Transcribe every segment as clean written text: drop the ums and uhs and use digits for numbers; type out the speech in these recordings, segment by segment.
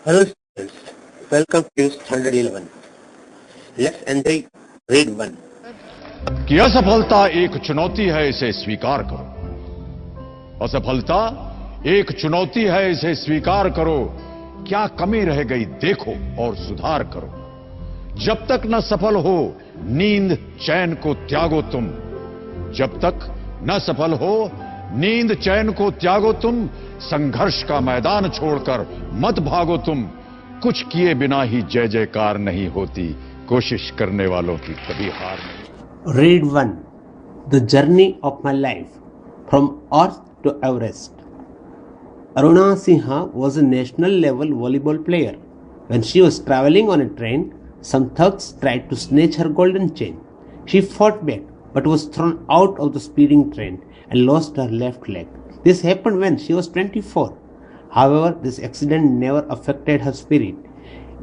Hello students, welcome to Standard 11. Let's enjoy read 1. कि असफलता एक चुनौती है, इसे स्वीकार करो। असफलता एक चुनौती है, इसे स्वीकार करो। क्या कमी रह गई देखो और सुधार करो। जब तक न सफल हो नींद चैन को त्यागो तुम। जब तक न सफल हो नींद चैन को त्यागो तुम। संघर्ष का मैदान छोड़कर मत भागो तुम। कुछ किए बिना ही जय जयकार नहीं होती। कोशिश करने वालों की कभी हार नहीं। Read 1. The Journey of My Life From Earth to Everest. Aruna Sinha was a national level volleyball player. When she was traveling on a train, some thugs tried to snatch her golden chain. She fought back but was thrown out of the speeding train and lost her left leg. This happened when she was 24. However, this accident never affected her spirit.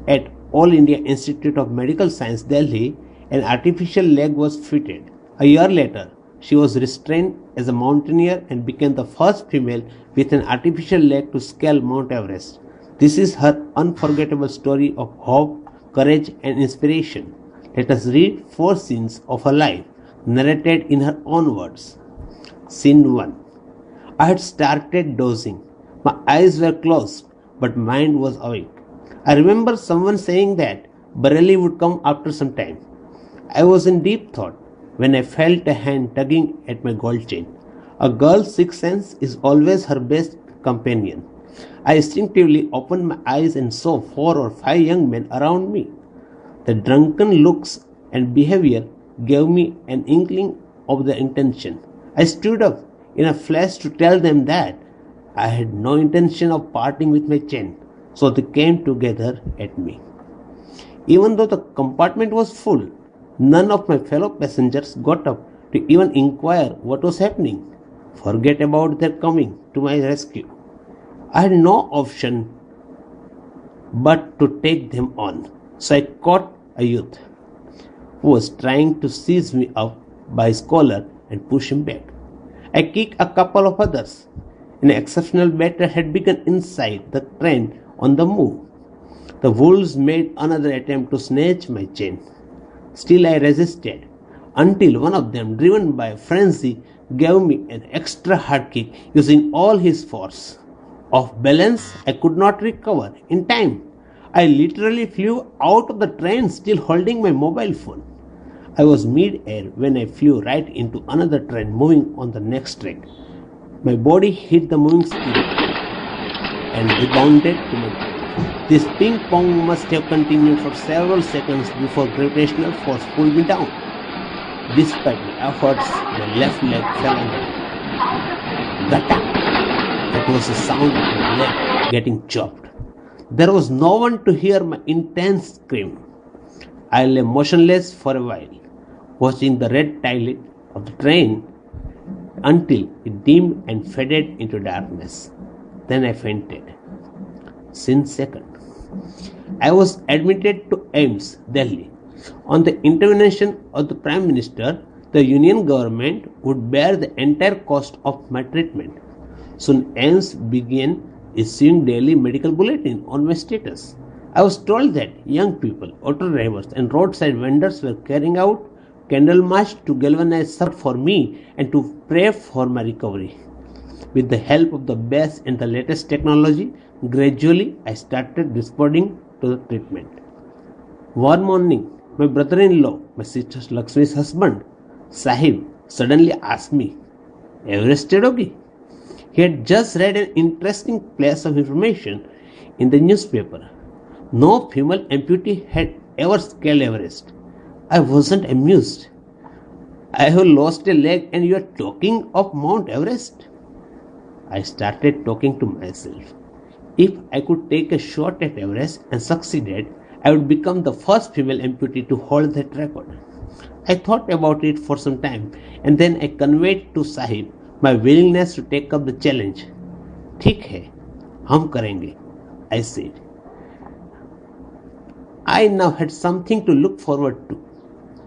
At All India Institute of Medical Science, Delhi, an artificial leg was fitted. A year later, she was restrained as a mountaineer and became the first female with an artificial leg to scale Mount Everest. This is her unforgettable story of hope, courage, and inspiration. Let us read 4 scenes of her life, narrated in her own words. Scene 1. I had started dozing. My eyes were closed, but mind was awake. I remember someone saying that Bareilly would come after some time. I was in deep thought when I felt a hand tugging at my gold chain. A girl's sixth sense is always her best companion. I instinctively opened my eyes and saw 4 or 5 young men around me. The drunken looks and behavior gave me an inkling of their intention. I stood up in a flash to tell them that I had no intention of parting with my chain, so they came together at me. Even though the compartment was full, none of my fellow passengers got up to even inquire what was happening. Forget about their coming to my rescue. I had no option but to take them on, so I caught a youth who was trying to seize me up by his collar and push him back. I kicked a couple of others. An exceptional battle had begun inside the train on the move. The wolves made another attempt to snatch my chain. Still I resisted, until one of them, driven by frenzy, gave me an extra hard kick using all his force. Off balance, I could not recover in time. I literally flew out of the train still holding my mobile phone. I was mid-air when I flew right into another train moving on the next track. My body hit the moving speed and rebounded to my body. This ping pong must have continued for several seconds before gravitational force pulled me down. Despite my efforts, my left leg fell on the ground. That was the sound of my leg getting chopped. There was no one to hear my intense scream. I lay motionless for a while, watching the red tail of the train until it dimmed and faded into darkness. Then I fainted. Scene 2. I was admitted to AIIMS, Delhi. On the intervention of the Prime Minister, the Union government would bear the entire cost of my treatment. Soon AIIMS began issuing daily medical bulletin on my status. I was told that young people, auto drivers and roadside vendors were carrying out candle march to galvanize support for me and to pray for my recovery. With the help of the best and the latest technology, gradually I started responding to the treatment. One morning, my brother-in-law, my sister Lakshmi's husband, Sahib, suddenly asked me, Everest Chadogi? He had just read an interesting piece of information in the newspaper. No female amputee had ever scaled Everest. I wasn't amused. I have lost a leg and you are talking of Mount Everest? I started talking to myself. If I could take a shot at Everest and succeeded, I would become the first female amputee to hold that record. I thought about it for some time and then I conveyed to Sahib my willingness to take up the challenge. ठीक है, हम करेंगे, I said. I now had something to look forward to,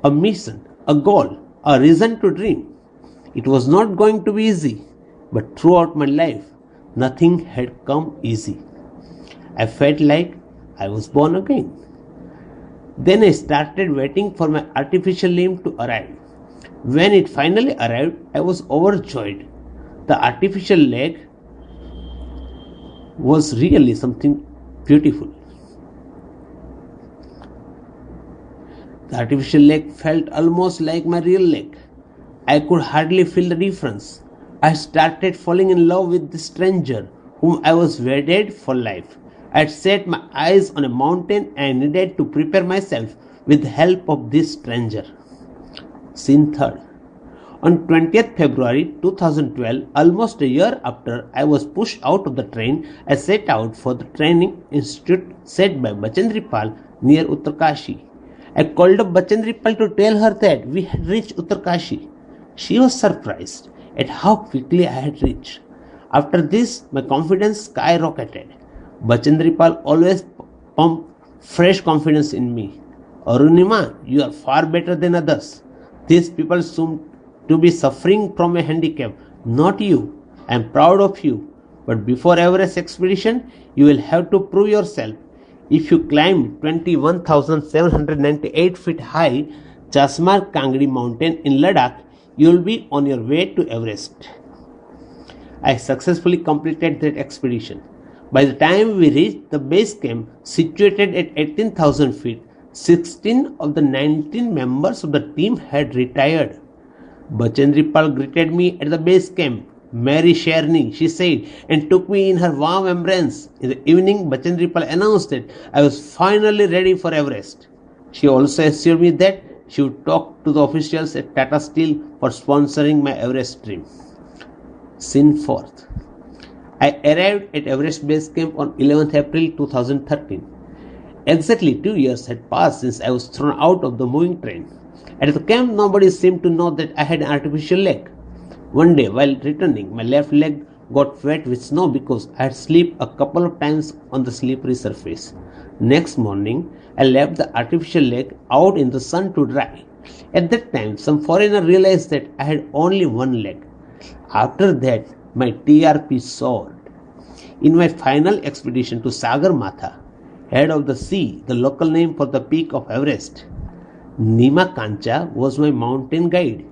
a mission, a goal, a reason to dream. It was not going to be easy, but throughout my life, nothing had come easy. I felt like I was born again. Then I started waiting for my artificial limb to arrive. When it finally arrived, I was overjoyed. The artificial leg was really something beautiful. The artificial leg felt almost like my real leg. I could hardly feel the difference. I started falling in love with this stranger whom I was wedded for life. I had set my eyes on a mountain and I needed to prepare myself with the help of this stranger. Scene 3. On 20th February 2012, almost a year after I was pushed out of the train, I set out for the training institute set by Bachendri Pal near Uttarkashi. I called up Bachendri Pal to tell her that we had reached Uttarkashi. She was surprised at how quickly I had reached. After this, my confidence skyrocketed. Bachendri Pal always pumped fresh confidence in me. Arunima, you are far better than others. These people seem to be suffering from a handicap, not you. I am proud of you. But before Everest expedition, you will have to prove yourself. If you climb 21,798 feet high Chasmar Kangri mountain in Ladakh, you will be on your way to Everest. I successfully completed that expedition. By the time we reached the base camp situated at 18,000 feet, 16 of the 19 members of the team had retired. Bachendri Pal greeted me at the base camp. Mary Sherning, she said, and took me in her warm embrace. In the evening, Bachendri Pal announced that I was finally ready for Everest. She also assured me that she would talk to the officials at Tata Steel for sponsoring my Everest dream. Scene 4. I arrived at Everest Base Camp on 11th April 2013. Exactly 2 years had passed since I was thrown out of the moving train. At the camp, nobody seemed to know that I had an artificial leg. One day, while returning, my left leg got wet with snow because I had slipped a couple of times on the slippery surface. Next morning, I left the artificial leg out in the sun to dry. At that time, some foreigner realized that I had only one leg. After that, my TRP soared. In my final expedition to Sagarmatha, head of the sea, the local name for the peak of Everest, Nima Kancha was my mountain guide.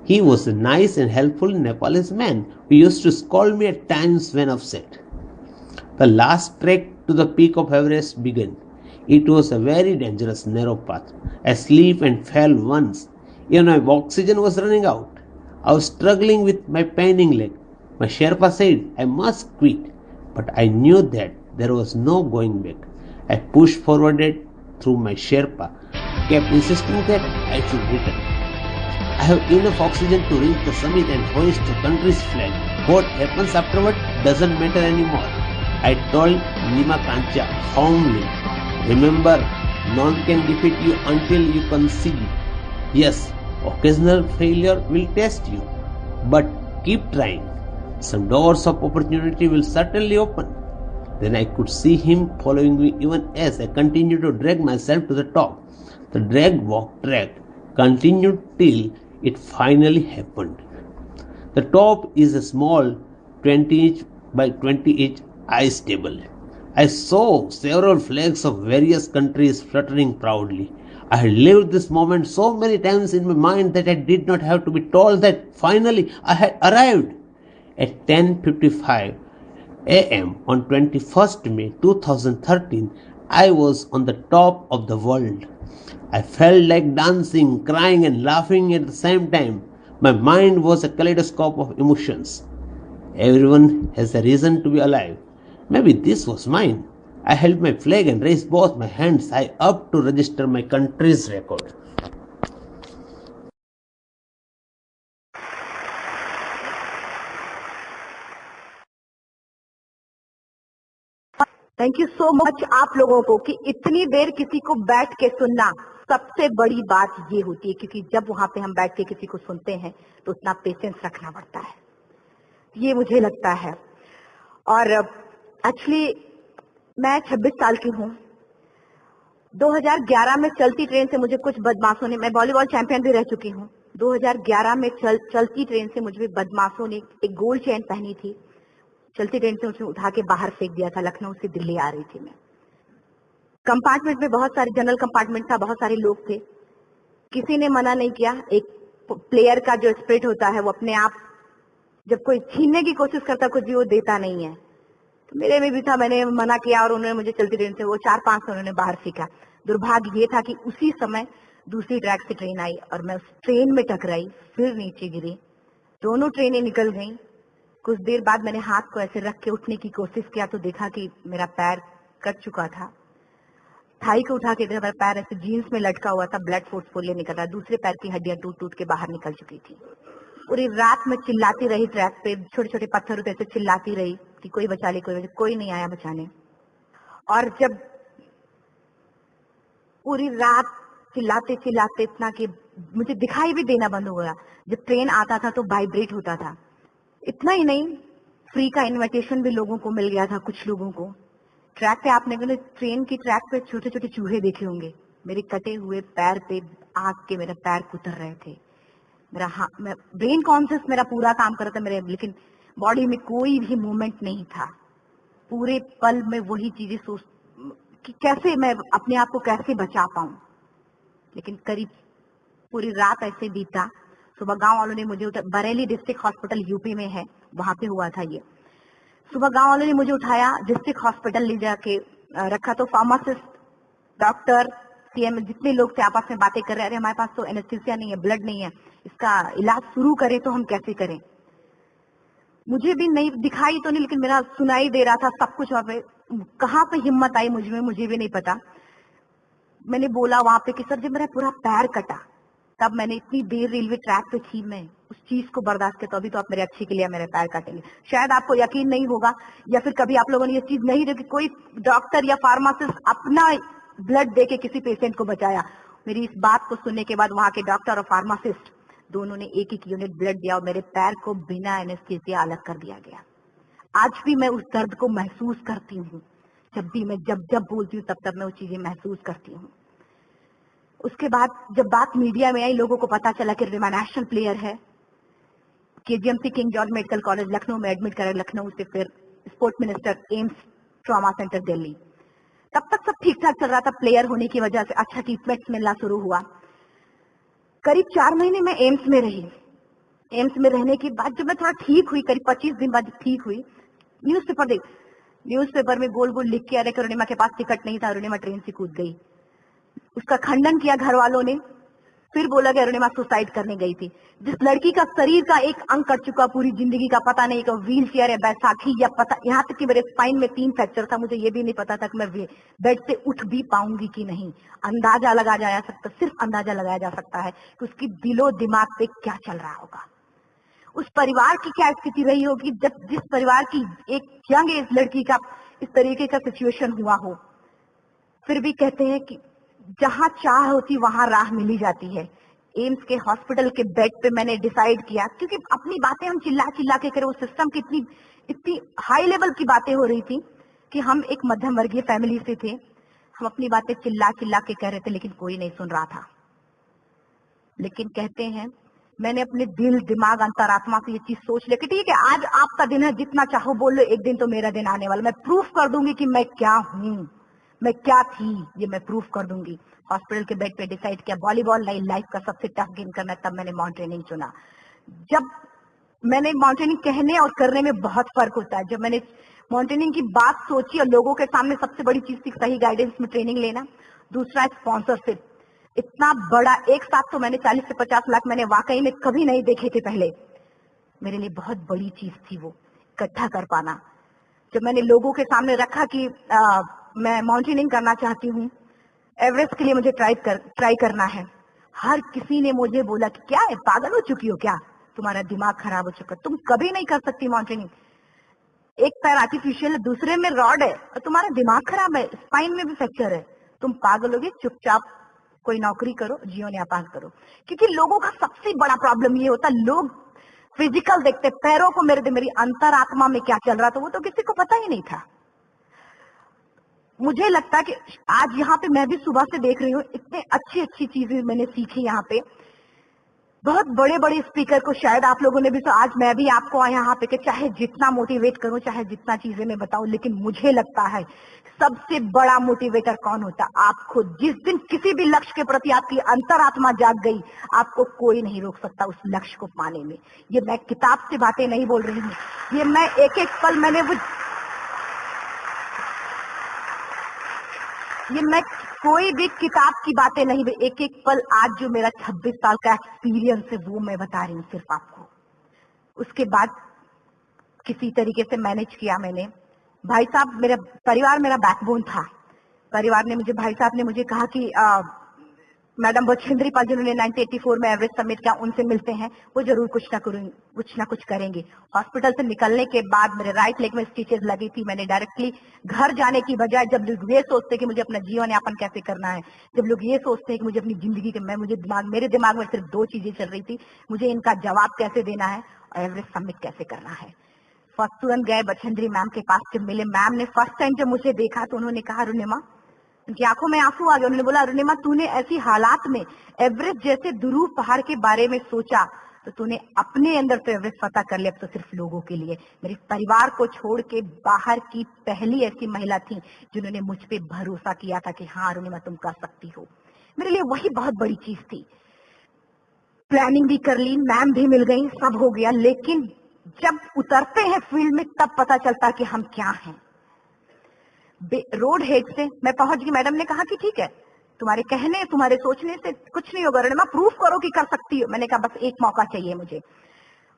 He was a nice and helpful Nepalese man who used to scold me at times when upset. The last trek to the peak of Everest began. It was a very dangerous narrow path. I slipped and fell once. Even my oxygen was running out. I was struggling with my paining leg. My Sherpa said I must quit, but I knew that there was no going back. I pushed forwarded through my Sherpa, kept insisting that I should return. I have enough oxygen to reach the summit and hoist the country's flag. What happens afterward doesn't matter anymore. I told Nima Kancha firmly, remember, none can defeat you until you concede. Yes, occasional failure will test you, but keep trying. Some doors of opportunity will certainly open. Then I could see him following me even as I continued to drag myself to the top. The drag continued till it finally happened. The top is a small 20-inch by 20-inch ice table. I saw several flags of various countries fluttering proudly. I had lived this moment so many times in my mind that I did not have to be told that finally I had arrived. At 10:55 a.m. on 21st May 2013, I was on the top of the world. I felt like dancing, crying and laughing at the same time. My mind was a kaleidoscope of emotions. Everyone has a reason to be alive. Maybe this was mine. I held my flag and raised both my hands high up to register my country's record. Thank you so much आप लोगों को कि इतनी देर किसी को बैठ के सुनना सबसे बड़ी बात ये होती है, क्योंकि जब वहां पे हम बैठ के किसी को सुनते हैं तो उतना पेशेंस रखना पड़ता है, ये मुझे लगता है। और एक्चुअली मैं 26 साल की हूँ। 2011 में चलती ट्रेन से मुझे कुछ बदमाशों ने, मैं वॉलीबॉल चैंपियन भी रह चुकी हूँ, 2011 में चलती ट्रेन से मुझे बदमाशों ने एक गोल्ड चेन पहनी थी, चलती ट्रेन से मुझे उठा के बाहर फेंक दिया था। लखनऊ से दिल्ली आ रही थी मैं। कंपार्टमेंट में बहुत सारे, जनरल कंपार्टमेंट था, बहुत सारे लोग थे, किसी ने मना नहीं किया। एक प्लेयर का जो स्पिरिट होता है वो अपने आप, जब कोई छीनने की कोशिश करता कुछ भी, वो देता नहीं है। तो मेरे में भी था, मैंने मना किया और उन्होंने मुझे चलती ट्रेन से वो 4-5 से उन्होंने बाहर फेंका। दुर्भाग्य ये था कि उसी समय दूसरी ट्रैक से ट्रेन आई और मैं उस ट्रेन में टकराई, फिर नीचे गिरी, दोनों ट्रेनें निकल गईं। कुछ देर बाद मैंने हाथ को ऐसे रख के उठने की कोशिश किया तो देखा कि मेरा पैर कट चुका था। थाई को उठा के देखा, मेरा पैर ऐसे जीन्स में लटका हुआ था, ब्लड फोर्सफुली निकल रहा, दूसरे पैर की हड्डियां टूट टूट के बाहर निकल चुकी थी। पूरी रात में चिल्लाती रही, ट्रैक पे छोटे छोटे पत्थर होते ऐसे चिल्लाती रही कि कोई बचा ले, कोई नहीं आया बचाने। और जब पूरी रात चिल्लाते चिल्लाते इतना कि मुझे दिखाई भी देना बंद हो गया, जब ट्रेन आता था तो वाइब्रेट होता था। इतना ही नहीं, फ्री का इनविटेशन भी लोगों को मिल गया था, कुछ लोगों को। ट्रैक पे आपने ट्रेन की ट्रैक पे छोटे छोटे चूहे देखे होंगे, मेरे कटे हुए पैर पे आग के मेरे पैर कुतर रहे थे। मेरा ब्रेन कॉन्शियस मेरा पूरा काम कर रहा था मेरे, लेकिन बॉडी में कोई भी मूवमेंट नहीं था। पूरे पल में वही चीजें सोच कि कैसे मैं अपने आप को कैसे बचा पाऊं। लेकिन करीब पूरी रात ऐसे बीता। सुबह गांव वालों ने मुझे बरेली डिस्ट्रिक्ट हॉस्पिटल यूपी में है, वहां पे हुआ था ये। सुबह गांव वालों ने मुझे उठाया, डिस्ट्रिक्ट हॉस्पिटल ले जाके रखा। तो फार्मासिस्ट, डॉक्टर, सीएम, जितने लोग थे आपस में बातें कर रहे हैं, हमारे पास तो एनेस्थीसिया नहीं है, ब्लड नहीं है, इसका इलाज शुरू करें तो हम कैसे करें। मुझे भी नहीं दिखाई तो नहीं, लेकिन मेरा सुनाई दे रहा था सब कुछ। वहां पे कहाँ पे हिम्मत आई मुझ में, मुझे भी नहीं पता। मैंने बोला वहां पे कि सर जब मेरा पूरा पैर कटा, तब मैंने इतनी देर रेलवे ट्रैक पे थी, मैं उस चीज को बर्दाश्त किया, तो अभी तो आप मेरे अच्छे के लिए मेरे पैर काटेंगे। शायद आपको यकीन नहीं होगा, या फिर कभी आप लोगों ने ये चीज नहीं देखी, कोई डॉक्टर या फार्मासिस्ट अपना ब्लड दे के किसी पेशेंट को बचाया। मेरी इस बात को सुनने के बाद वहां के डॉक्टर और फार्मासिस्ट दोनों ने 1-1 यूनिट ब्लड दिया और मेरे पैर को बिना एनेस्थीसिया अलग कर दिया गया। आज भी मैं उस दर्द को महसूस करती हूँ। जब भी मैं जब बोलती हूँ तब मैं वो चीजें महसूस करती हूँ। उसके बाद जब बात मीडिया में आई, लोगों को पता चला कि रिमा नेशनल प्लेयर है, KGMC king George medical college Lucknow में एडमिट करा, लखनऊ से फिर sport minister, AIIMS trauma centre Delhi. तब तक सब ठीक ठाक चल रहा था, प्लेयर होने की वजह से अच्छा ट्रीटमेंट मिलना शुरू हुआ। करीब 4 महीने में एम्स में रही। एम्स में रहने के बाद जब मैं थोड़ा ठीक हुई, करीब 25 दिन बाद ठीक हुई, न्यूज़पेपर में गोल गोल लिख के आ रहे कि अरुणिमा के पास टिकट नहीं था, अरुणिमा ट्रेन से कूद गई। उसका खंडन किया घर वालों ने, फिर बोला कि अरुणिमा सुसाइड करने गई थी। जिस लड़की का शरीर का एक अंग कट चुका, पूरी जिंदगी का पता नहीं कि व्हील चेयर है, बैसाखी, या पता, यहाँ तक कि मेरे स्पाइन में 3 फ्रैक्चर था, मुझे ये भी नहीं पता था कि मैं बेड से उठ भी पाऊंगी कि नहीं। अंदाजा लगाया जा सकता, सिर्फ अंदाजा लगाया जा सकता है कि उसकी दिलो दिमाग पे क्या चल रहा होगा, उस परिवार की क्या स्थिति रही होगी, जब जिस परिवार की एक यंग एज लड़की का इस तरीके का सिचुएशन हुआ हो। फिर भी कहते हैं कि जहां चाह होती वहां राह मिली जाती है। एम्स के हॉस्पिटल के बेड पे मैंने डिसाइड किया, क्योंकि अपनी बातें हम चिल्ला चिल्ला के करें, वो सिस्टम की इतनी हाई लेवल की बातें हो रही थी कि हम एक मध्यम वर्गीय फैमिली से थे, हम अपनी बातें चिल्ला चिल्ला के कह रहे थे, लेकिन कोई नहीं सुन रहा था। लेकिन कहते हैं मैंने अपने दिल, दिमाग, अंतरात्मा से ये चीज सोच ली कि ठीक है, आज आपका दिन है, जितना चाहो बोल लो, एक दिन तो मेरा दिन आने वाला, मैं प्रूफ कर दूंगी कि मैं क्या हूँ, मैं क्या थी, ये मैं प्रूफ कर दूंगी। हॉस्पिटल के बेड पे डिसाइड किया वॉलीबॉल लाइफ का सबसे टफ गेम करना है, तब मैंने माउंटेनिंग चुना। जब मैंने माउंटेनिंग कहने और करने में बहुत फर्क होता है। जब मैंने माउंटेनिंग की बात सोची और लोगों के सामने, सबसे बड़ी चीज थी सही गाइडेंस में ट्रेनिंग लेना, दूसरा स्पॉन्सरशिप। इतना बड़ा एक साथ तो मैंने 40 से 50 लाख मैंने वाकई में कभी नहीं देखे थे पहले। मेरे लिए बहुत बड़ी चीज थी वो इकट्ठा कर पाना। जब मैंने लोगों के सामने रखा कि मैं माउंटेनिंग करना चाहती हूँ, एवरेस्ट के लिए मुझे ट्राई करना है, हर किसी ने मुझे बोला कि क्या है, पागल हो चुकी हो क्या, तुम्हारा दिमाग खराब हो चुका, तुम कभी नहीं कर सकती माउंटेनिंग। एक पैर आर्टिफिशियल है, दूसरे में रॉड है, और तुम्हारा दिमाग खराब है, स्पाइन में भी फ्रैक्चर है, तुम पागल होगे, चुपचाप कोई नौकरी करो, जियो न्यापास करो। क्योंकि लोगों का सबसे बड़ा प्रॉब्लम ये होता, लोग फिजिकल देखते, पैरों को मेरी अंतरात्मा में क्या चल रहा था वो तो किसी को पता ही नहीं था। मुझे लगता है कि आज यहाँ पे मैं भी सुबह से देख रही हूँ, इतने अच्छी अच्छी चीजें मैंने सीखी यहाँ पे। बहुत बड़े बड़े स्पीकर को शायद आप लोगों ने भी, तो आज मैं भी आपको यहाँ पे कि चाहे जितना मोटिवेट करूं, चाहे जितना चीजें मैं बताऊं, लेकिन मुझे लगता है सबसे बड़ा मोटिवेटर कौन होता? आप खुद। जिस दिन किसी भी लक्ष्य के प्रति आपकी अंतरात्मा जाग गई, आपको कोई नहीं रोक सकता उस लक्ष्य को पाने में। ये मैं किताब से बातें नहीं बोल रही हूँ, ये मैं एक एक पल मैंने ये मैं कोई भी किताब की बातें नहीं, एक एक पल आज जो मेरा 26 साल का एक्सपीरियंस है वो मैं बता रही हूँ सिर्फ आपको। उसके बाद किसी तरीके से मैनेज किया मैंने। भाई साहब, मेरा परिवार मेरा बैकबोन था। परिवार ने मुझे, भाई साहब ने मुझे कहा कि मैडम बछेंद्री पाल जिन्होंने 1984 में एवरेस्ट समिट किया, उनसे मिलते हैं, वो जरूर कुछ ना कुछ करेंगे। हॉस्पिटल से निकलने के बाद मेरे राइट लेग में स्टिचेस लगी थी। मैंने डायरेक्टली घर जाने की बजाय, जब लोग ये सोचते कि मुझे अपना जीवन यापन कैसे करना है, जब लोग ये सोचते हैं कि मुझे अपनी जिंदगी के, मेरे दिमाग में सिर्फ 2 चीजें चल रही थी, मुझे इनका जवाब कैसे देना है और एवरेस्ट समिट कैसे करना है। फर्स्ट तुरंत गए बछेंद्री मैम के पास, जब मिले, मैम ने फर्स्ट टाइम जब मुझे देखा तो उन्होंने कहा, अरुणिमा, उनकी आंखों में आंसू आ गए। उन्होंने बोला, अरुणिमा, तूने ऐसी हालात में एवरेस्ट जैसे दुरूह पहाड़ के बारे में सोचा तो तूने अपने अंदर तो एवरेस्ट फतह कर लिया, अब तो सिर्फ लोगों के लिए। मेरे परिवार को छोड़ के बाहर की पहली ऐसी महिला थी जिन्होंने मुझ पे भरोसा किया था कि हाँ अरुणिमा, तुम कर सकती हो। मेरे लिए वही बहुत बड़ी चीज थी। प्लानिंग भी कर ली, मैम भी मिल गई, सब हो गया, लेकिन जब उतरते हैं फील्ड में तब पता चलता कि हम क्या हैं। रोड हेड से मैं पहुंच गई। मैडम ने कहा कि ठीक है, तुम्हारे कहने, तुम्हारे सोचने से कुछ नहीं होगा, अरुणिमा प्रूफ करो कि कर सकती हो। मैंने कहा बस एक मौका चाहिए मुझे।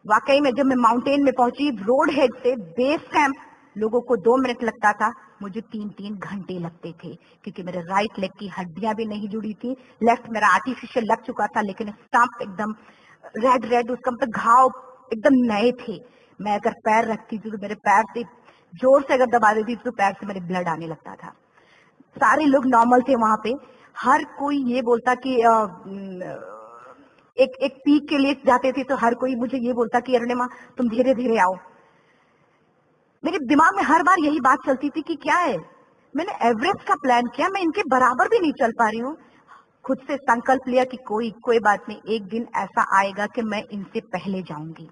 वाकई में जब मैं माउंटेन में पहुंची, रोड हेड से बेस कैंप लोगों को 2 मिनट लगता था, मुझे 3-3 घंटे लगते थे, क्योंकि मेरे राइट लेग की हड्डियां भी नहीं जुड़ी थी। लेफ्ट मेरा आर्टिफिशियल लग चुका था, लेकिन स्टंप एकदम रेड, उसका मतलब घाव एकदम नए थे। मैं अगर पैर रखती थी तो मेरे पैर से जोर से अगर दबा देती थी तो पैर से मेरे ब्लड आने लगता था। सारे लोग नॉर्मल थे वहां पे। हर कोई ये बोलता कि एक पीक के लिए जाते थे तो हर कोई मुझे ये बोलता कि अरुणिमा, तुम धीरे धीरे आओ। मेरे दिमाग में हर बार यही बात चलती थी कि क्या है, मैंने एवरेस्ट का प्लान किया, मैं इनके बराबर भी नहीं चल पा रही हूँ। खुद से संकल्प लिया कि कोई बात नहीं, एक दिन ऐसा आएगा कि मैं इनसे पहले जाऊंगी।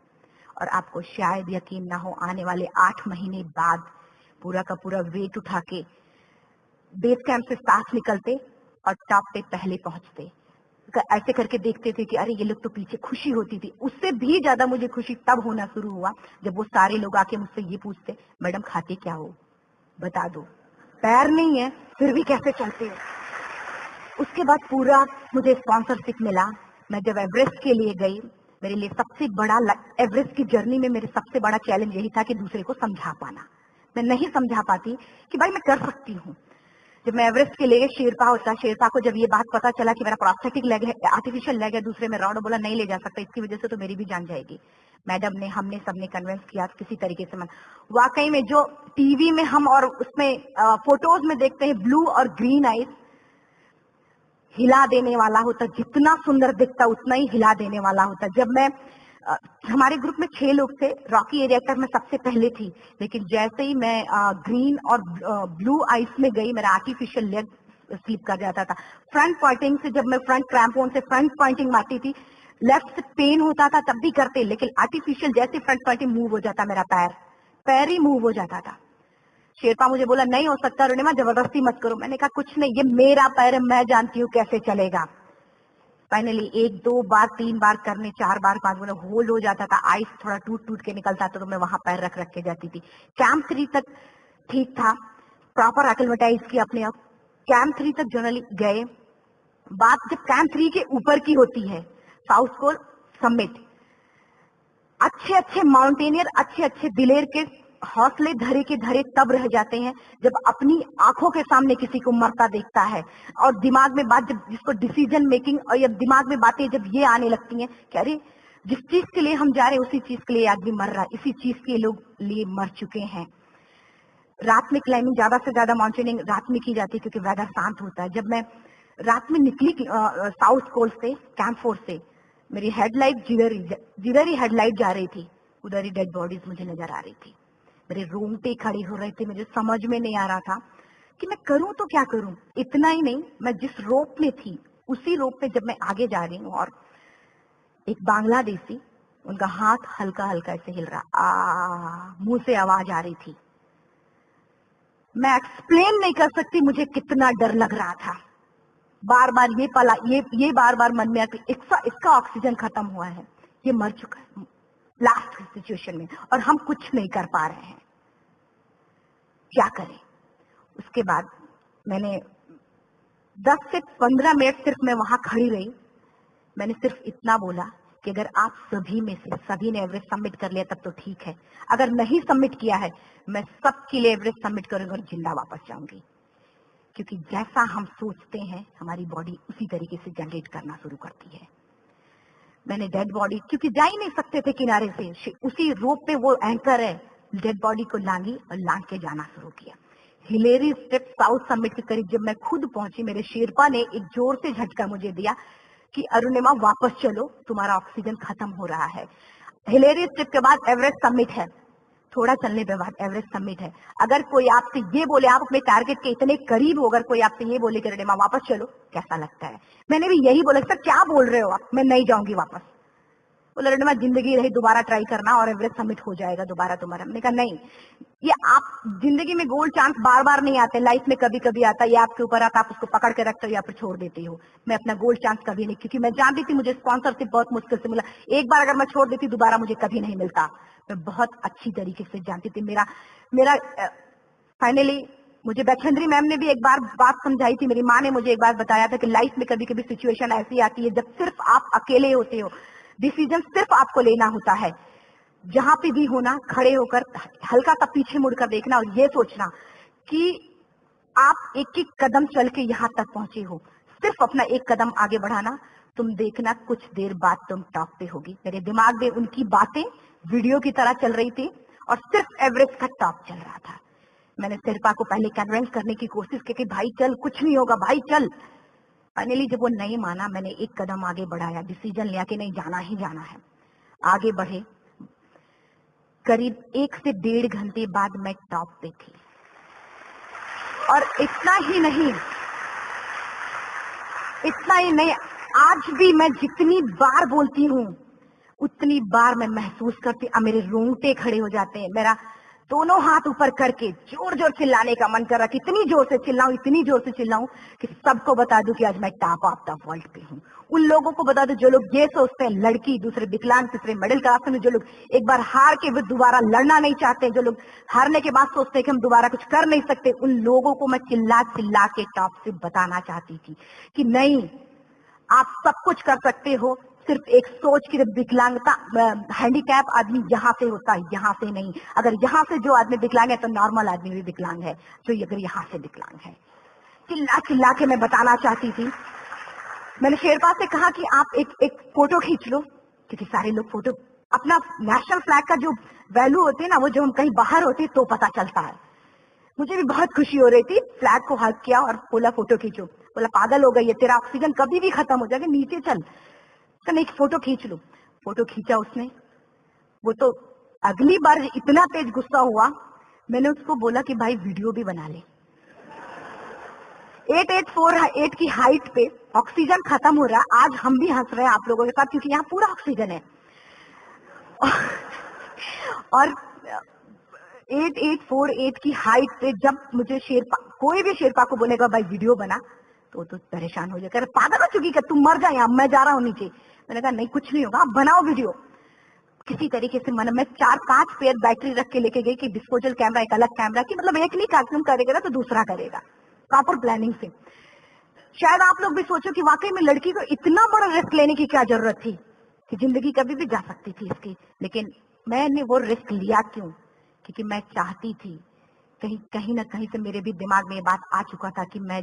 और आपको शायद यकीन ना हो, आने वाले 8 महीने बाद पूरा का पूरा वेट उठा के बेस कैंप से साथ निकलते और टॉप पे पहले पहुंचते। ऐसे करके देखते थे कि अरे ये लोग तो पीछे। खुशी होती थी। उससे भी ज्यादा मुझे खुशी तब होना शुरू हुआ जब वो सारे लोग आके मुझसे ये पूछते, मैडम खाते क्या हो, बता दो। पैर नहीं है फिर भी कैसे चलते हो। उसके बाद पूरा मुझे स्पॉन्सरशिप मिला। मैं जब एवरेस्ट के लिए गई, मेरे लिए सबसे बड़ा, एवरेस्ट की जर्नी में मेरे सबसे बड़ा चैलेंज यही था कि दूसरे को समझा पाना। मैं नहीं समझा पाती कि भाई मैं कर सकती हूँ। जब मैं एवरेस्ट के लिए, शेरपा होता, शेरपा को जब ये बात पता चला कि मेरा प्रोस्थेटिक लेग है, आर्टिफिशियल लेग है दूसरे में, राउंड बोला नहीं ले जा सकता, इसकी वजह से तो मेरी भी जान जाएगी। मैडम ने, हमने सबने कन्विंस किया किसी तरीके से। वाकई में जो टीवी में हम और उसमें फोटोज में देखते हैं, ब्लू और ग्रीन आइज, हिला देने वाला होता। जितना सुंदर दिखता उतना ही हिला देने वाला होता। जब मैं, हमारे ग्रुप में 6 लोग थे, रॉकी एरिया तक मैं सबसे पहले थी, लेकिन जैसे ही मैं ग्रीन और ब्लू आइस में गई, मेरा आर्टिफिशियल लेग स्लिप कर जाता था। फ्रंट पॉइंटिंग से, जब मैं फ्रंट क्रैम्पोन से फ्रंट पॉइंटिंग मारती थी, लेफ्ट से पेन होता था तब भी करते, लेकिन आर्टिफिशियल जैसे फ्रंट पॉइंटिंग मूव हो जाता, मेरा पैर ही मूव हो जाता था। शेरपा मुझे बोला नहीं हो सकता अरुणिमा, जबरदस्ती मत करो। मैंने कहा कुछ नहीं, ये मेरा पैर है, मैं जानती हूँ कैसे चलेगा। फाइनली 1, 2 बार, 3 बार करने, 4 बार, 5 बार होल्ड हो जाता था। आइस थोड़ा टूट के निकलता था तो मैं वहां पैर रख के जाती थी। कैंप 3 तक ठीक था, प्रॉपर एक्लिमेटाइज किया अपने आप। कैंप 3 तक जनरली गए। बात जब कैंप 3 के ऊपर की होती है, साउथ कोल समिट, अच्छे माउंटेनियर, अच्छे दिलेर के हौसले धरे के धरे तब रह जाते हैं जब अपनी आंखों के सामने किसी को मरता देखता है, और दिमाग में बात, जब जिसको डिसीजन मेकिंग, और ये दिमाग में बातें जब ये आने लगती हैं कि अरे जिस चीज के लिए हम जा रहे हैं उसी चीज के लिए आदमी मर रहा है, इसी चीज के लोग लिए मर चुके हैं। रात में क्लाइंबिंग, ज्यादा से ज्यादा माउंटेनिंग रात में की जाती है क्योंकि वेदर शांत होता है। जब मैं रात में निकली साउथ कोल से, कैंप 4 से, मेरी हेडलाइट जिधर ही हेडलाइट जा रही थी उधर ही डेड बॉडीज मुझे नजर आ रही थी। मेरे रोंगटे खड़े हो रहे थे। मुझे समझ में नहीं आ रहा था कि मैं करूं तो क्या करूं। इतना ही नहीं, मैं जिस रोप में थी उसी रोप में जब मैं आगे जा रही हूँ और एक बांग्लादेशी, उनका हाथ हल्का हल्का ऐसे हिल रहा, मुंह से आवाज आ रही थी। मैं एक्सप्लेन नहीं कर सकती मुझे कितना डर लग रहा था। बार बार ये बार बार मन में आती, इसका ऑक्सीजन खत्म हुआ है, ये मर चुका है लास्ट सिचुएशन में, और हम कुछ नहीं कर पा रहे हैं, क्या करें। उसके बाद मैंने 10 से 15 मिनट सिर्फ मैं वहां खड़ी रही। मैंने सिर्फ इतना बोला कि अगर आप सभी में से सभी ने एवरेस्ट सबमिट कर लिया तब तो ठीक है, अगर नहीं सबमिट किया है मैं सबके लिए एवरेस्ट सबमिट करूंगी और जिंदा वापस जाऊंगी। क्योंकि जैसा हम सोचते हैं हमारी बॉडी उसी तरीके से जनरेट करना शुरू करती है। मैंने डेड बॉडी, क्योंकि जा ही नहीं सकते थे किनारे से, उसी रोप पे वो एंकर है, डेड बॉडी को लांगी और लांग के जाना शुरू किया। हिलेरी स्टेप साउथ समिट के करीब जब मैं खुद पहुंची, मेरे शेरपा ने एक जोर से झटका मुझे दिया कि अरुणिमा वापस चलो, तुम्हारा ऑक्सीजन खत्म हो रहा है। हिलेरी स्टेप के बाद एवरेस्ट समिट है, थोड़ा चलने के बाद एवरेस्ट समिट है। अगर कोई आपसे ये बोले, आप अपने टारगेट के इतने करीब हो, अगर कोई आपसे ये बोले कि अरुणिमा वापस चलो, कैसा लगता है? मैंने भी यही बोला, सर क्या बोल रहे हो आप, मैं नहीं जाऊंगी वापस। बोले अरुणिमा जिंदगी रही, दोबारा ट्राई करना और एवरेस्ट समिट हो जाएगा दोबारा तुम्हारा। मैंने कहा नहीं, ये आप जिंदगी में गोल्ड चांस बार बार नहीं आते, लाइफ में कभी कभी आता है, ये आपके ऊपर आता, आप उसको पकड़ के रखते हो या फिर छोड़ देते हो। मैं अपना गोल्ड चांस कभी नहीं, क्योंकि मैं जानती थी मुझे स्पॉन्सरशिप बहुत मुश्किल से मिला, एक बार अगर मैं छोड़ देती दोबारा मुझे कभी नहीं मिलता। मैं बहुत अच्छी तरीके से जानती थी। मेरा फाइनली मुझे बैचेंद्री मैम ने भी एक बार बात समझाई थी, मेरी माँ ने मुझे एक बार बताया था कि लाइफ में कभी कभी सिचुएशन ऐसी आती है जब सिर्फ आप अकेले होते हो, डिसीजन सिर्फ आपको लेना होता है। जहां पे भी होना, खड़े होकर हल्का सा पीछे मुड़कर देखना और ये सोचना कि आप एक एक कदम चल के यहाँ तक पहुंचे हो, सिर्फ अपना एक कदम आगे बढ़ाना, तुम देखना कुछ देर बाद तुम टॉप पे होगी। मेरे दिमाग में उनकी बातें वीडियो की तरह चल रही थी और सिर्फ एवरेस्ट का टॉप चल रहा था। मैंने शेरपा को पहले कन्विंस करने की कोशिश की कि भाई चल, कुछ नहीं होगा भाई चल। फाइनली जब वो नहीं माना, मैंने एक कदम आगे बढ़ाया, डिसीजन लिया कि नहीं जाना ही जाना है। आगे बढ़े, करीब 1 से 1.5 घंटे बाद मैं टॉप पे थी। और इतना ही नहीं, आज भी मैं जितनी बार बोलती हूँ उतनी बार मैं महसूस करती, अब मेरे रोंगटे खड़े हो जाते हैं। मेरा दोनों हाथ ऊपर करके जोर जोर चिल्लाने का मन कर रहा कि इतनी जोर से चिल्लाऊं, इतनी जोर से चिल्लाऊं कि सबको बता दूं कि आज मैं टॉप ऑफ द वर्ल्ड पे हूं। उन लोगों को बता दूं जो लोग ये सोचते हैं, लड़की, दूसरे विकलांग, तीसरे मिडिल क्लास में, जो लोग एक बार हार के दोबारा लड़ना नहीं चाहते, जो लोग हारने के बाद सोचते हैं कि हम दोबारा कुछ कर नहीं सकते, उन लोगों को मैं चिल्ला चिल्ला के टॉप से बताना चाहती थी कि नहीं, आप सब कुछ कर सकते हो। सिर्फ एक सोच की विकलांगता, हैंडीकैप आदमी यहाँ से होता है, यहाँ से नहीं। अगर यहाँ से जो आदमी विकलांग है तो नॉर्मल आदमी भी विकलांग है, जो अगर यहाँ से विकलांग है। चिल्ला चिल्ला के मैं बताना चाहती थी। मैंने शेरपा से कहा कि आप एक फोटो खींच लो, क्योंकि सारे लोग फोटो, अपना नेशनल फ्लैग का जो वैल्यू होती है ना, वो जो हम कहीं बाहर होते हैं तो पता चलता है। मुझे भी बहुत खुशी हो रही थी, फ्लैग को हग किया और बोला फोटो खींचो। बोला पागल हो गई है, तेरा ऑक्सीजन कभी भी खत्म हो जाएगा, नीचे चल। नहीं, एक फोटो खींच लो। फोटो खींचा उसने। वो तो अगली बार इतना तेज गुस्सा हुआ, मैंने उसको बोला कि भाई वीडियो भी बना ले। 8848 की हाइट पे ऑक्सीजन खत्म हो रहा है। आज हम भी हंस रहे हैं आप लोगों के साथ, क्योंकि यहाँ पूरा ऑक्सीजन है। और 8848 की हाइट पे जब मुझे शेरपा, कोई भी शेरपा को बोलेगा भाई वीडियो बना, तो परेशान हो जाएगा, पागल हो चुकी, तुम मर जाए, अब मैं जा रहा हूं नीचे। मैंने कहा नहीं, कुछ नहीं होगा, आप बनाओ वीडियो। किसी तरीके से मैं 4-5 पेयर बैटरी रख के लेके गई कि डिस्पोजल कैमरा, एक अलग कैमरा की, मतलब एक नहीं कार्यक्रम करेगा ना तो दूसरा करेगा, प्रॉपर प्लानिंग से। शायद आप लोग भी सोचो कि वाकई में लड़की को इतना बड़ा रिस्क लेने की क्या जरूरत थी, कि जिंदगी कभी भी जा सकती थी इसकी। लेकिन मैंने वो रिस्क लिया क्यों? क्योंकि मैं चाहती थी, कहीं ना कहीं से मेरे भी दिमाग में ये बात आ चुका था कि मैं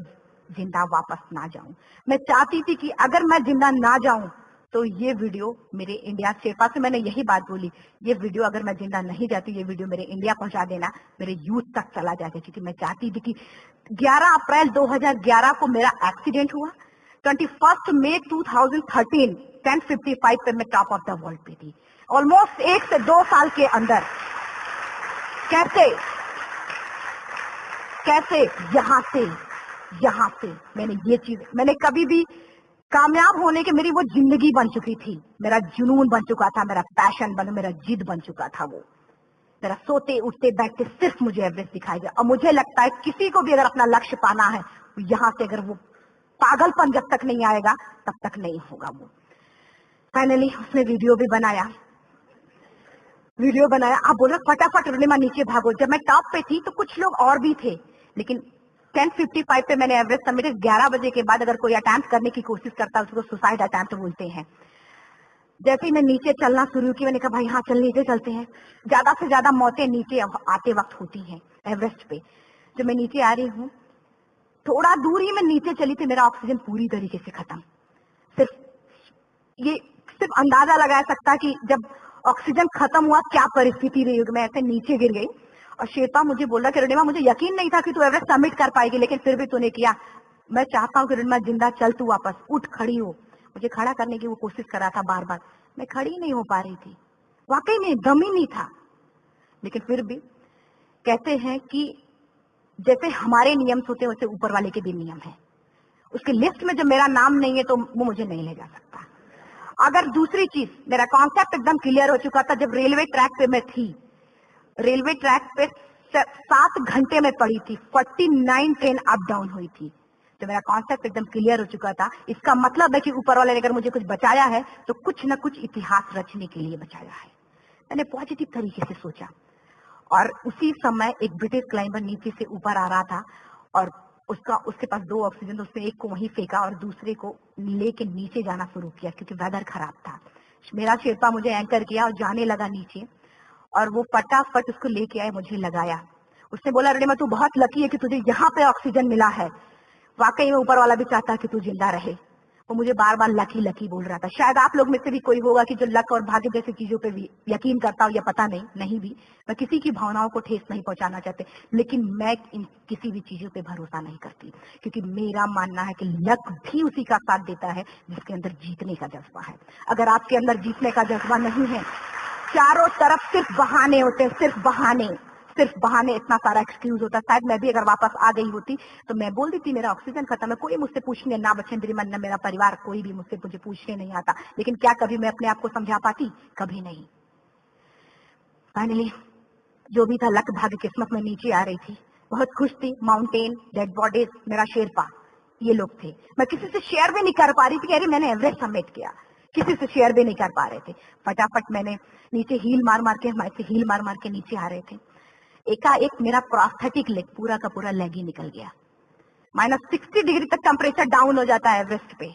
जिंदा वापस ना जाऊं। मैं चाहती थी कि अगर मैं जिंदा ना जाऊं तो ये वीडियो मेरे इंडिया, शेरपा से मैंने यही बात बोली, ये वीडियो अगर मैं जिंदा नहीं जाती, ये वीडियो मेरे इंडिया पहुंचा देना, मेरे यूथ तक चला जाएगा। क्योंकि मैं चाहती थी कि 11 अप्रैल 2011 को मेरा एक्सीडेंट हुआ, 21 मई 2013 10:55 पे मैं टॉप ऑफ द वर्ल्ड पे थी। ऑलमोस्ट 1 से 2 साल के अंदर कैसे यहां से मैंने ये चीज, मैंने कभी भी कामयाब होने की मेरी वो जिंदगी बन चुकी थी, मेरा जुनून बन चुका था, मेरा पैशन बन, मेरा जिद बन चुका था। वो मेरा सोते उठते बैठते सिर्फ मुझे एवरेस्ट दिखाई दिया। और मुझे लगता है किसी को भी अगर अपना लक्ष्य पाना है, यहाँ से अगर वो पागलपन जब तक नहीं आएगा तब तक नहीं होगा। वो फाइनली उसने वीडियो बनाया। आप बोलो फटाफट रुनिमा नीचे भागो। जब मैं टॉप पे थी तो कुछ लोग और भी थे, लेकिन 10:55 पे मैंने एवरेस्ट सबमिटेड। 11 बजे के बाद अगर कोई अटेम्प्ट करने की कोशिश करता है उसको सुसाइड अटेम्प्ट बोलते हैं। जैसे ही मैं नीचे चलना शुरू की, मैंने कहा भाई हाँ चल नीचे चलते हैं। ज्यादा से ज्यादा मौतें नीचे आते वक्त होती हैं एवरेस्ट पे। जब मैं नीचे आ रही हूँ, थोड़ा दूर ही मैं नीचे चली थी, मेरा ऑक्सीजन पूरी तरीके से खत्म। सिर्फ अंदाजा लगाया सकता कि जब ऑक्सीजन खत्म हुआ क्या परिस्थिति रही होगी। मैं ऐसे नीचे गिर गई और शेरपा मुझे बोल रहा कि रुनिमा मुझे यकीन नहीं था कि तू एवरेस्ट सबमिट कर पाएगी, लेकिन फिर भी तूने किया। मैं चाहता हूँ कि रुनिमा जिंदा चल, तू वापस उठ, खड़ी हो। मुझे खड़ा करने की वो कोशिश कर रहा था बार बार, मैं खड़ी नहीं हो पा रही थी। वाकई में दम ही नहीं था। लेकिन फिर भी कहते हैं कि जैसे हमारे नियम होते हैं वैसे ऊपर वाले के भी नियम है। उसकी लिस्ट में जब मेरा नाम नहीं है तो वो मुझे नहीं ले जा सकता। अगर दूसरी चीज, मेरा कॉन्सेप्ट एकदम क्लियर हो चुका था। जब रेलवे ट्रैक पे मैं थी, रेलवे ट्रैक पे 7 घंटे में पड़ी थी, 49 ट्रेन अप डाउन हुई थी। तो मेरा कॉन्सेप्ट एकदम क्लियर हो चुका था। इसका मतलब है कि ऊपर वाले ने अगर मुझे कुछ बचाया है तो कुछ न कुछ इतिहास रचने के लिए बचाया है। मैंने पॉजिटिव तरीके से सोचा। और उसी समय एक ब्रिटिश क्लाइंबर नीचे से ऊपर आ रहा था और उसके पास 2 ऑक्सीजन, तो उसने एक को वहीं फेंका और दूसरे को लेके नीचे जाना शुरू किया क्योंकि वेदर खराब था। मेरा शेरपा मुझे एंकर किया और जाने लगा नीचे, और वो फटाफट उसको लेके आए, मुझे लगाया। उसने बोला रुनिमा तू बहुत लकी है कि तुझे यहाँ पे ऑक्सीजन मिला है। वाकई में ऊपर वाला भी चाहता है कि तू जिंदा रहे। वो मुझे बार बार लकी लकी बोल रहा था। शायद आप लोग में से भी कोई होगा कि जो लक और भाग्य जैसी चीजों पे भी यकीन करता हो, या पता नहीं भी। मैं किसी की भावनाओं को ठेस नहीं पहुंचाना चाहते, लेकिन मैं इन किसी भी चीजों पे भरोसा नहीं करती, क्योंकि मेरा मानना है कि लक भी उसी का साथ देता है जिसके अंदर जीतने का जज्बा है। अगर आपके अंदर जीतने का जज्बा नहीं है, चारों तरफ सिर्फ बहाने होते हैं, सिर्फ बहाने, इतना सारा एक्सक्यूज होता है। शायद मैं भी अगर वापस आ गई होती तो मैं बोल देती मेरा ऑक्सीजन खत्म है, कोई मुझसे पूछने ना बचेंद्री मन, ना मेरा परिवार, कोई भी मुझे पूछने नहीं आता। लेकिन क्या कभी मैं अपने आप को समझा पाती? कभी नहीं। फाइनली जो भी था, लक भाग्य किस्मत में नीचे आ रही थी। बहुत खुश थी। माउंटेन, डेड बॉडीज, मेरा शेरपा, ये लोग थे। मैं किसी से शेयर भी नहीं कर पा रही थी, अरे मैंने एवरेस्ट सबमिट किया। किसी से शेयर भी नहीं कर पा रहे थे। फटाफट मैंने नीचे हील मार मार के नीचे आ रहे थे। एकाएक मेरा प्रोस्थेटिक लेग, पूरा का पूरा लेग ही निकल गया। -60 डिग्री तक टेम्परेचर डाउन हो जाता है एवरेस्ट पे।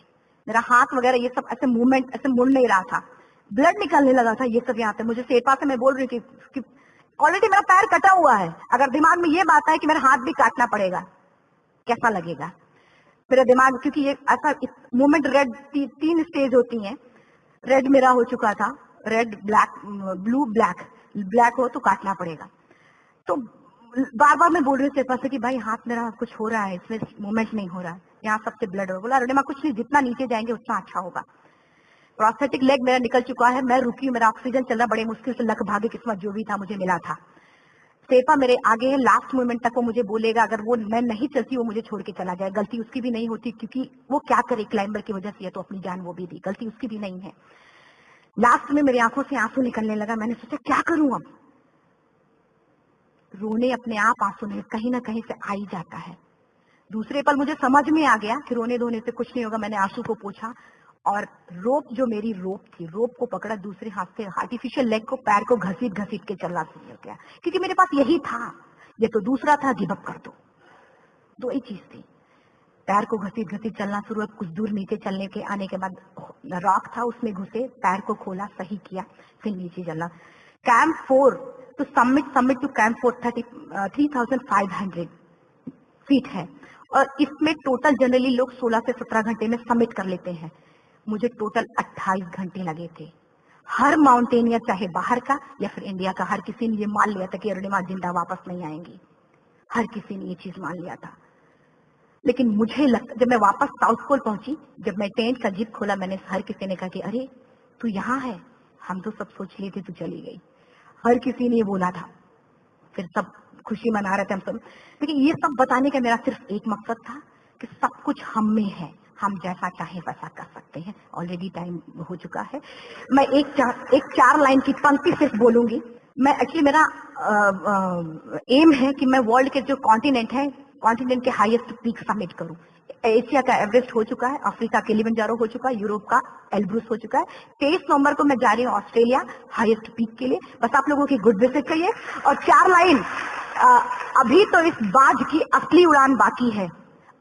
मेरा हाथ वगैरह ये सब ऐसे मूवमेंट, ऐसे मुड़ नहीं रहा था, ब्लड निकलने लगा था। ये सब यहाँ पे मुझे शेरपा से मैं बोल रही थी कि ऑलरेडी मेरा पैर कटा हुआ है, अगर दिमाग में ये बात है कि मेरा हाथ भी काटना पड़ेगा, कैसा लगेगा मेरा दिमाग। क्योंकि ये ऐसा मूवमेंट, रेड 3 स्टेज होती हैं। रेड मेरा हो चुका था, रेड, ब्लैक, ब्लू, ब्लैक हो तो काटना पड़ेगा। तो बार बार मैं बोल रही हूँ शेरपा से कि भाई हाथ मेरा कुछ हो रहा है, इसमें मूवमेंट नहीं हो रहा है, यहाँ सबसे ब्लड हो। बोला रुनिमा कुछ नहीं, जितना नीचे जाएंगे उतना अच्छा होगा। प्रोस्थेटिक लेग मेरा निकल चुका है, मैं रुकी, मेरा ऑक्सीजन चल रहा, बड़े मुश्किल से लक भाग्य किस्मत जो भी था मुझे मिला था। शेरपा मेरे आगे है, लास्ट मोमेंट तक वो मुझे बोलेगा, अगर वो मैं नहीं चलती वो मुझे छोड़ के चला जाए। गलती उसकी भी नहीं होती, क्योंकि वो क्या करे, क्लाइंबर की वजह से है तो अपनी जान वो भी दी, गलती उसकी भी नहीं है। लास्ट में मेरी आंखों से आंसू निकलने लगा। मैंने सोचा क्या करूं अब। रोने अपने आप आंसू नहीं, कहीं ना कहीं से आ ही जाता है। दूसरे पल मुझे समझ में आ गया कि रोने धोने से कुछ नहीं होगा। मैंने आंसू को पोंछा और रोप, जो मेरी रोप थी, रोप को पकड़ा दूसरे हाथ से, आर्टिफिशियल लेग को, पैर को घसीट घसीट के चलना शुरू हो गया, क्योंकि मेरे पास यही था। ये तो दूसरा था, गिव अप कर दो ही चीज थी। पैर को घसीट घसीट चलना शुरू हुआ। कुछ दूर नीचे चलने के आने के बाद रॉक था, उसमें घुसे, पैर को खोला, सही किया, फिर नीचे चलना। Camp 4 to summit to camp 4 3500 feet है, और इसमें टोटल जनरली लोग 16 से 17 घंटे में सबमिट कर लेते हैं। मुझे टोटल 28 घंटे लगे थे। हर माउंटेनियर, चाहे बाहर का या फिर इंडिया का, हर किसी ने ये मान लिया था कि अरुणिमा जिंदा वापस नहीं आएंगी। हर किसी ने ये चीज मान लिया था। लेकिन मुझे लगता, जब मैं वापस साउथ पोल पहुंची, जब मैं टेंट का जिप खोला, मैंने हर किसी ने कहा कि अरे तू यहाँ है, हम तो सब सोच लिए थे तू चली गई। हर किसी ने ये बोला था। फिर सब खुशी मना रहे थे हम सब। लेकिन ये सब बताने का मेरा सिर्फ एक मकसद था कि सब कुछ हम में है, हम जैसा चाहे वैसा कर सकते हैं। ऑलरेडी टाइम हो चुका है। मैं एक चार लाइन की पंक्ति सिर्फ बोलूंगी। मैं एक्चुअली मेरा एम है कि मैं वर्ल्ड के जो कॉन्टिनेंट है, कॉन्टिनेंट के हाईएस्ट पीक समिट करूं। एशिया का एवरेस्ट हो चुका है, अफ्रीका किलिमंजारो हो चुका है, यूरोप का एल्ब्रूस हो चुका है। 23 नवंबर को मैं जा रही हूँ ऑस्ट्रेलिया हाईएस्ट पीक के लिए। बस आप लोगों की गुड विशेस चाहिए। और 4 लाइन, अभी तो इस बाज की असली उड़ान बाकी है,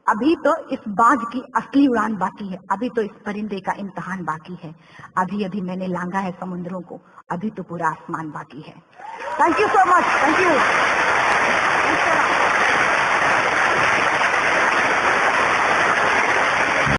अभी तो इस बाज की असली उड़ान बाकी है, अभी तो इस परिंदे का इम्तिहान बाकी है, अभी अभी मैंने लांघा है समुद्रों को, अभी तो पूरा आसमान बाकी है। Thank you so much. Thank you.